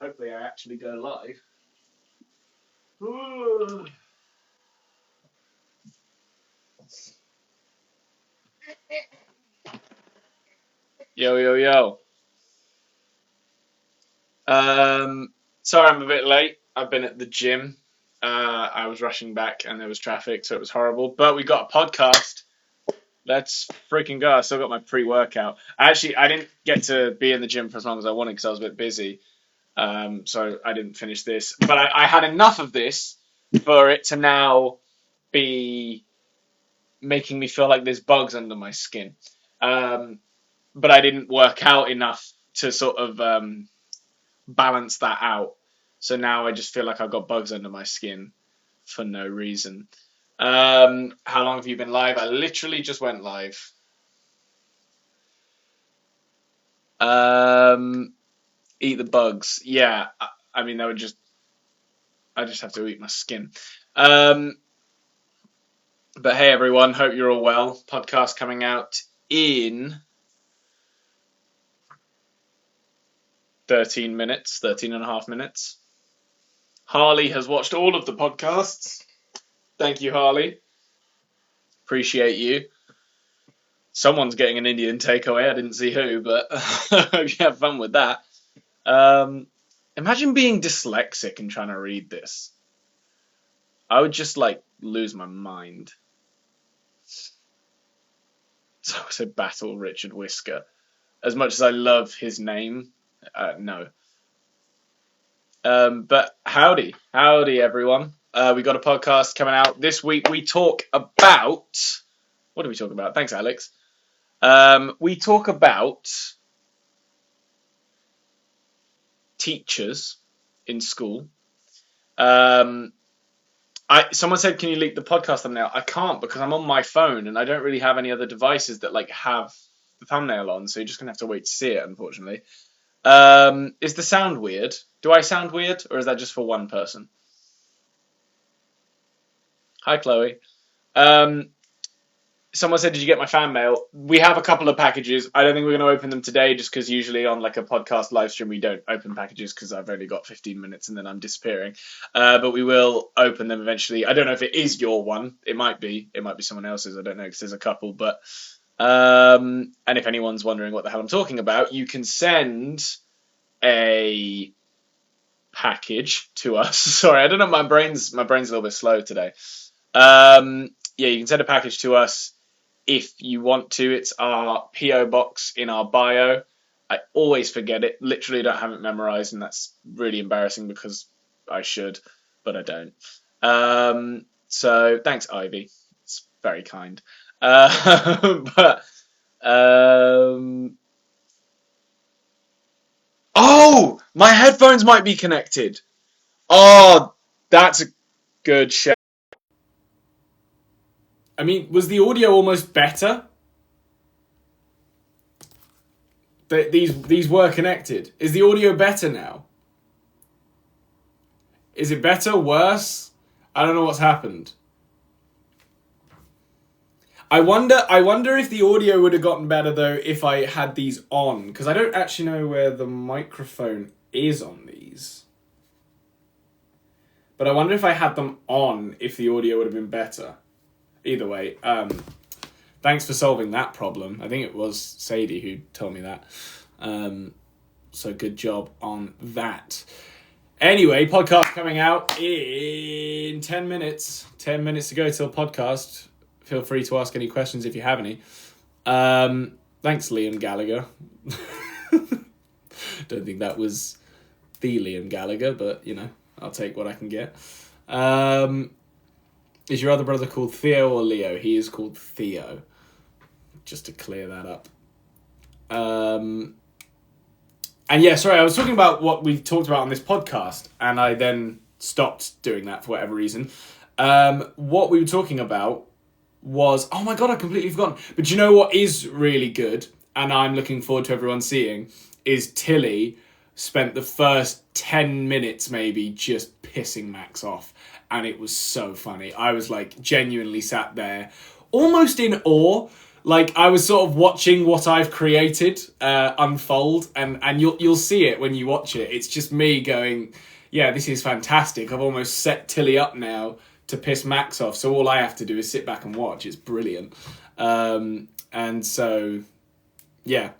Hopefully I actually go live. Yo, yo, yo. Sorry I'm a bit late. I've been at the gym. I was rushing back and there was traffic, so it was horrible. But we got a podcast. Let's freaking go. I still got my pre-workout. I didn't get to be in the gym for as long as I wanted because I was a bit busy. So I didn't finish this. But I had enough of this for it to now be making me feel like there's bugs under my skin. But I didn't work out enough to sort of balance that out. So now I just feel like I've got bugs under my skin for no reason. How long have you been live? I literally just went live. Eat the bugs. Yeah, I mean, I just have to eat my skin. But hey, everyone, hope you're all well. Podcast coming out in 13 minutes, 13 and a half minutes. Harley has watched all of the podcasts. Thank you, Harley. Appreciate you. Someone's getting an Indian takeaway. I didn't see who, but I hope you have fun with that. Imagine being dyslexic and trying to read this. I would just, lose my mind. So I said Battle Richard Whisker. As much as I love his name, no. But howdy everyone. We got a podcast coming out this week. We talk about, what do we talk about? Thanks, Alex. We talk about teachers in school. Someone said, "Can you leak the podcast thumbnail?" I can't because I'm on my phone and I don't really have any other devices that have the thumbnail on. So you're just gonna have to wait to see it, unfortunately. Is the sound weird? Do I sound weird, or is that just for one person? Hi, Chloe. Someone said, "Did you get my fan mail?" We have a couple of packages. I don't think we're going to open them today, just because usually on a podcast live stream we don't open packages because I've only got 15 minutes and then I'm disappearing. But we will open them eventually. I don't know if it is your one. It might be. It might be someone else's. I don't know because there's a couple. But and if anyone's wondering what the hell I'm talking about, you can send a package to us. Sorry, I don't know. My brain's a little bit slow today. Yeah, you can send a package to us if you want to. It's our PO box in our bio. I always forget it. Literally don't have it memorized, and that's really embarrassing because I should, but I don't. So thanks, Ivy. It's very kind. But oh, my headphones might be connected. Oh, that's a good show. I mean, was the audio almost better? These were connected. Is the audio better now? Is it better? Worse? I don't know what's happened. I wonder if the audio would have gotten better though if I had these on, because I don't actually know where the microphone is on these. But I wonder if I had them on if the audio would have been better. Either way, thanks for solving that problem. I think it was Sadie who told me that. So good job on that. Anyway, podcast coming out in 10 minutes. 10 minutes to go till podcast. Feel free to ask any questions if you have any. Thanks, Liam Gallagher. Don't think that was the Liam Gallagher, but, I'll take what I can get. Is your other brother called Theo or Leo? He is called Theo. Just to clear that up. And yeah, sorry, I was talking about what we talked about on this podcast, and I then stopped doing that for whatever reason. What we were talking about was, oh my god, I completely forgotten. But you know what is really good, and I'm looking forward to everyone seeing, is Tilly spent the first 10 minutes maybe just pissing Max off. And it was so funny. I was genuinely sat there almost in awe. like I was sort of watching what I've created unfold, and you'll see it when you watch it. It's just me going, yeah, this is fantastic. I've almost set Tilly up now to piss Max off, so all I have to do is sit back and watch. It's brilliant. And so, yeah.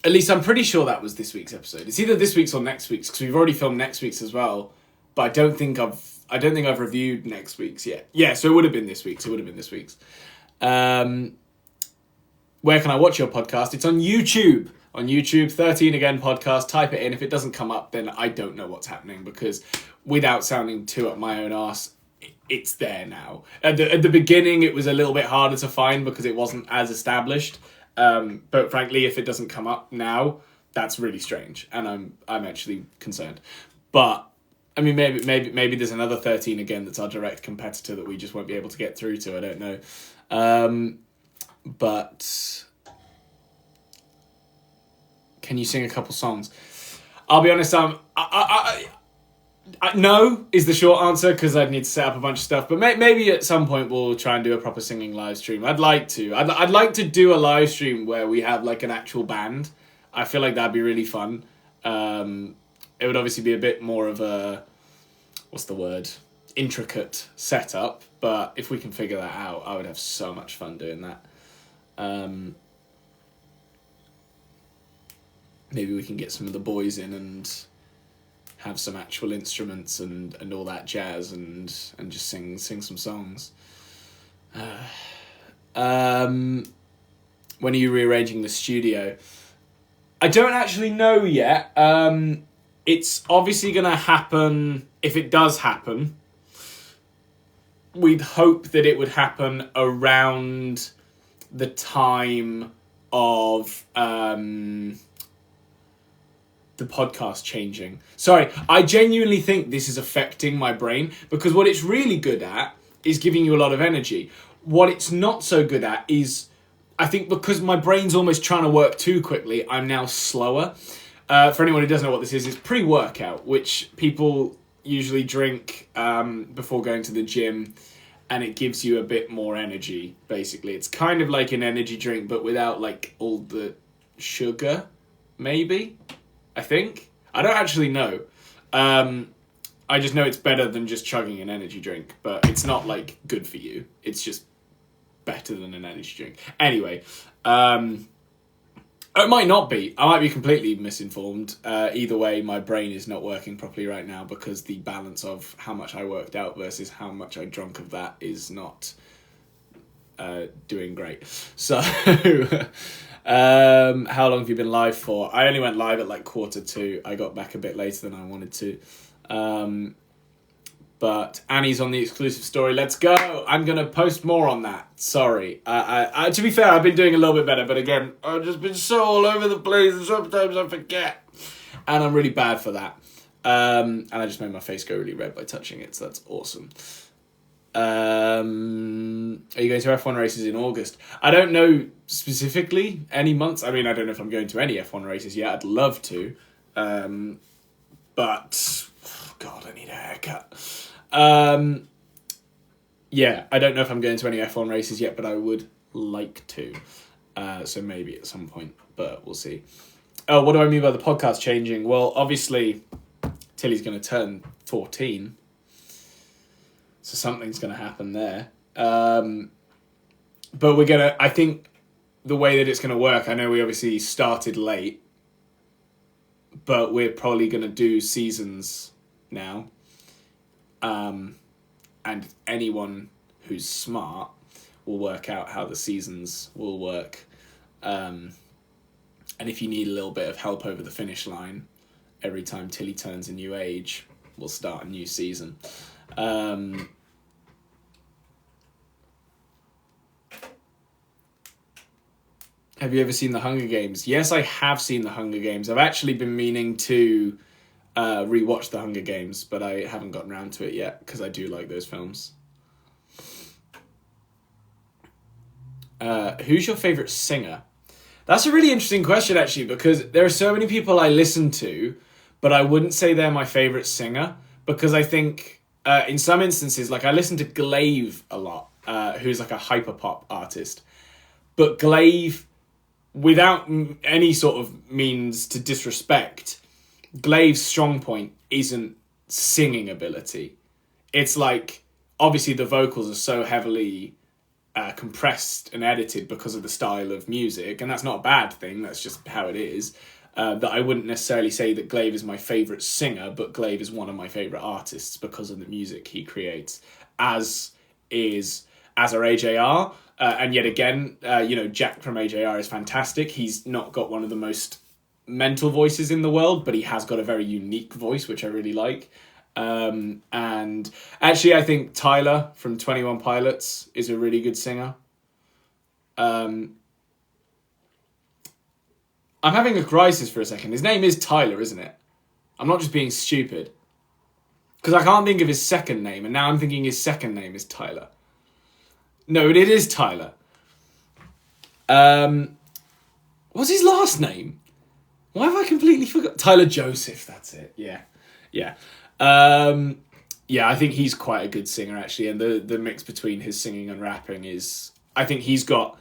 At least I'm pretty sure that was this week's episode. It's either this week's or next week's, because we've already filmed next week's as well. But I don't think I've reviewed next week's yet. Yeah, so it would have been this week's. Where can I watch your podcast? It's on YouTube. On YouTube, 13 Again podcast. Type it in. If it doesn't come up, then I don't know what's happening, because without sounding too up my own arse, it's there now. At the beginning, it was a little bit harder to find because it wasn't as established. But frankly, if it doesn't come up now, that's really strange, and I'm actually concerned. But I mean, maybe there's another 13 Again that's our direct competitor that we just won't be able to get through to. I don't know. But can you sing a couple songs? I'll be honest. No is the short answer, because I'd need to set up a bunch of stuff. But maybe at some point we'll try and do a proper singing live stream. I'd like to. I'd like to do a live stream where we have like an actual band. I feel like that'd be really fun. It would obviously be a bit more of a, intricate setup. But if we can figure that out, I would have so much fun doing that. Maybe we can get some of the boys in and have some actual instruments and all that jazz and just sing some songs. When are you rearranging the studio? I don't actually know yet. It's obviously going to happen. If it does happen, we'd hope that it would happen around the time of the podcast changing. Sorry, I genuinely think this is affecting my brain, because what it's really good at is giving you a lot of energy. What it's not so good at is, I think because my brain's almost trying to work too quickly, I'm now slower. For anyone who doesn't know what this is, it's pre-workout, which people usually drink before going to the gym, and it gives you a bit more energy, basically. It's kind of like an energy drink, but without like all the sugar, maybe? I think. I don't actually know. I just know it's better than just chugging an energy drink, but it's not like good for you. It's just better than an energy drink. Anyway, it might not be. I might be completely misinformed. Either way, my brain is not working properly right now, because the balance of how much I worked out versus how much I drunk of that is not doing great. So, how long have you been live for? I only went live at like 1:45. I got back a bit later than I wanted to. But Annie's on the exclusive story. Let's go. I'm going to post more on that. Sorry. I to be fair, I've been doing a little bit better. But again, I've just been so all over the place. And sometimes I forget. And I'm really bad for that. And I just made my face go really red by touching it. So that's awesome. Are you going to F1 races in August? I don't know specifically any months. I mean, I don't know if I'm going to any F1 races yet. I'd love to. But, God, I need a haircut. Yeah, I don't know if I'm going to any F1 races yet, but I would like to. So maybe at some point, but we'll see. Oh, what do I mean by the podcast changing? Well, obviously, Tilly's going to turn 14. So something's going to happen there. But we're going to, I think the way that it's going to work, I know we obviously started late, but we're probably going to do seasons now. And anyone who's smart will work out how the seasons will work. And if you need a little bit of help over the finish line, every time Tilly turns a new age, we'll start a new season. Have you ever seen The Hunger Games? Yes, I have seen The Hunger Games. I've actually been meaning to rewatch The Hunger Games, but I haven't gotten around to it yet, because I do like those films. Who's your favourite singer? That's a really interesting question, actually, because there are so many people I listen to, but I wouldn't say they're my favourite singer, because I think in some instances, like I listen to Glaive a lot, who's like a hyperpop artist. But Glaive, without any sort of means to disrespect, Glaive's strong point isn't singing ability. It's like, obviously the vocals are so heavily compressed and edited because of the style of music, and that's not a bad thing, that's just how it is. That I wouldn't necessarily say that Glaive is my favourite singer, but Glaive is one of my favourite artists because of the music he creates, as are AJR. And yet again, Jack from AJR is fantastic. He's not got one of the most mental voices in the world, but he has got a very unique voice, which I really like. And actually, I think Tyler from 21 Pilots is a really good singer. I'm having a crisis for a second. His name is Tyler, isn't it? I'm not just being stupid. Because I can't think of his second name, and now I'm thinking his second name is Tyler. No, it is Tyler. What's his last name? Why have I completely forgot? Tyler Joseph, that's it. Yeah. I think he's quite a good singer, actually, and the mix between his singing and rapping is... I think he's got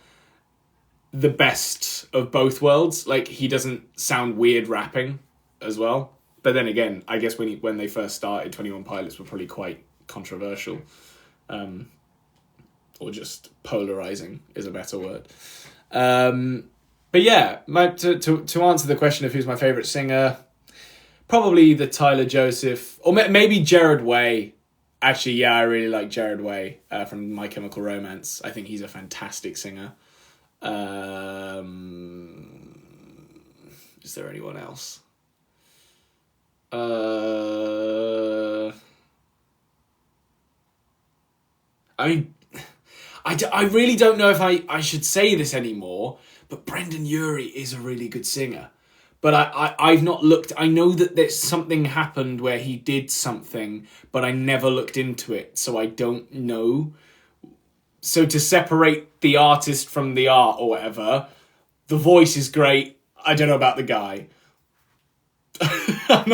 the best of both worlds. Like, he doesn't sound weird rapping as well. But then again, I guess when they first started, 21 Pilots were probably quite controversial. Or just polarizing is a better word. But yeah, to answer the question of who's my favourite singer, probably the Tyler Joseph, or maybe Jared Way. Actually, yeah, I really like Jared Way from My Chemical Romance. I think he's a fantastic singer. Is there anyone else? I really don't know if I should say this anymore, but Brendan Urie is a really good singer. But I've not looked... I know that there's something happened where he did something, but I never looked into it, so I don't know. So to separate the artist from the art or whatever, the voice is great. I don't know about the guy. I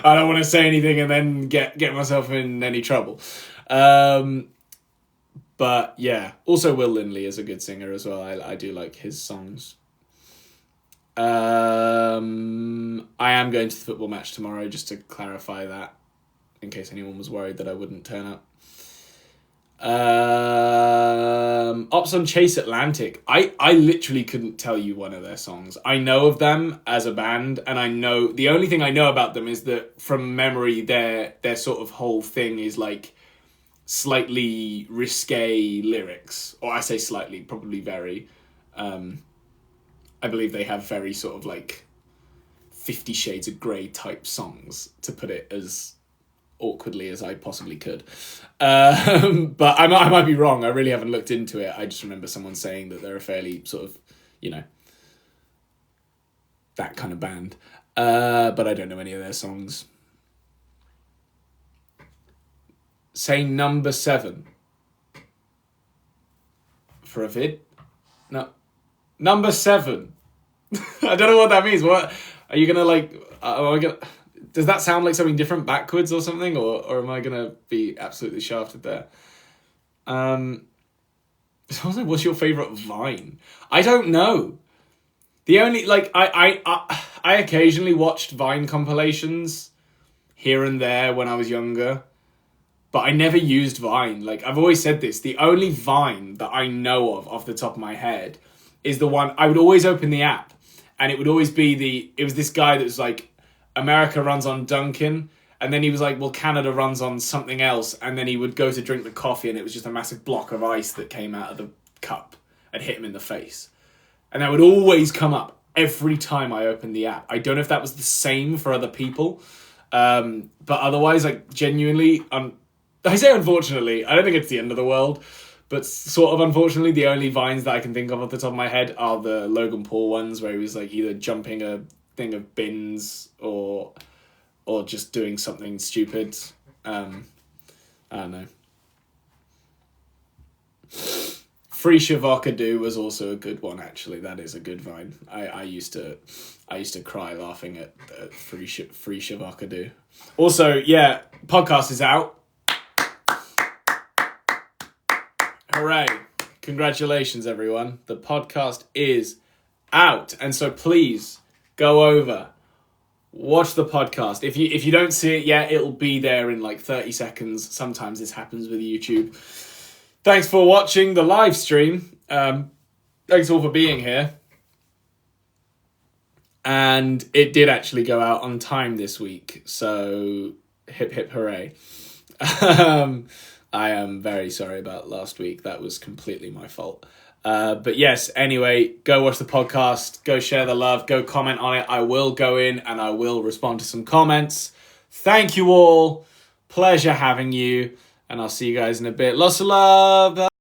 don't want to say anything and then get myself in any trouble. But yeah, also Will Lindley is a good singer as well. I do like his songs. I am going to the football match tomorrow, just to clarify that, in case anyone was worried that I wouldn't turn up. Ops on Chase Atlantic. I literally couldn't tell you one of their songs. I know of them as a band, and I know... The only thing I know about them is that, from memory, their sort of whole thing is like slightly risque lyrics. Or I say slightly, probably very. I believe they have very sort of like 50 Shades of Grey type songs, to put it as awkwardly as I possibly could. But I might be wrong. I really haven't looked into it. I just remember someone saying that they're a fairly sort of, that kind of band. But I don't know any of their songs. Say number 7 for a vid. No. Number 7. I don't know what that means. What are you gonna like? Am I gonna? Does that sound like something different backwards or something, or am I gonna be absolutely shafted there? What's your favorite Vine? I don't know. The only I occasionally watched Vine compilations here and there when I was younger, but I never used Vine. Like, I've always said this. The only Vine that I know of off the top of my head is the one... I would always open the app, and it would always be it was this guy that was like, America runs on Dunkin', and then he was like, well, Canada runs on something else, and then he would go to drink the coffee, and it was just a massive block of ice that came out of the cup and hit him in the face. And that would always come up every time I opened the app. I don't know if that was the same for other people, but otherwise, like, genuinely... I say unfortunately, I don't think it's the end of the world, but sort of unfortunately, the only Vines that I can think of off the top of my head are the Logan Paul ones, where he was like either jumping a thing of bins or just doing something stupid. I don't know. Free Shavakadu was also a good one, actually. That is a good Vine. I used to cry laughing at Free Shavakadu. Also, yeah, podcast is out. Hooray. Congratulations, everyone. The podcast is out. And so please go over, watch the podcast. If you don't see it yet, it'll be there in like 30 seconds. Sometimes this happens with YouTube. Thanks for watching the live stream. Thanks all for being here. And it did actually go out on time this week. So hip hip hooray. I am very sorry about last week. That was completely my fault. But yes, anyway, go watch the podcast, go share the love, go comment on it. I will go in and I will respond to some comments. Thank you all. Pleasure having you. And I'll see you guys in a bit. Lots of love.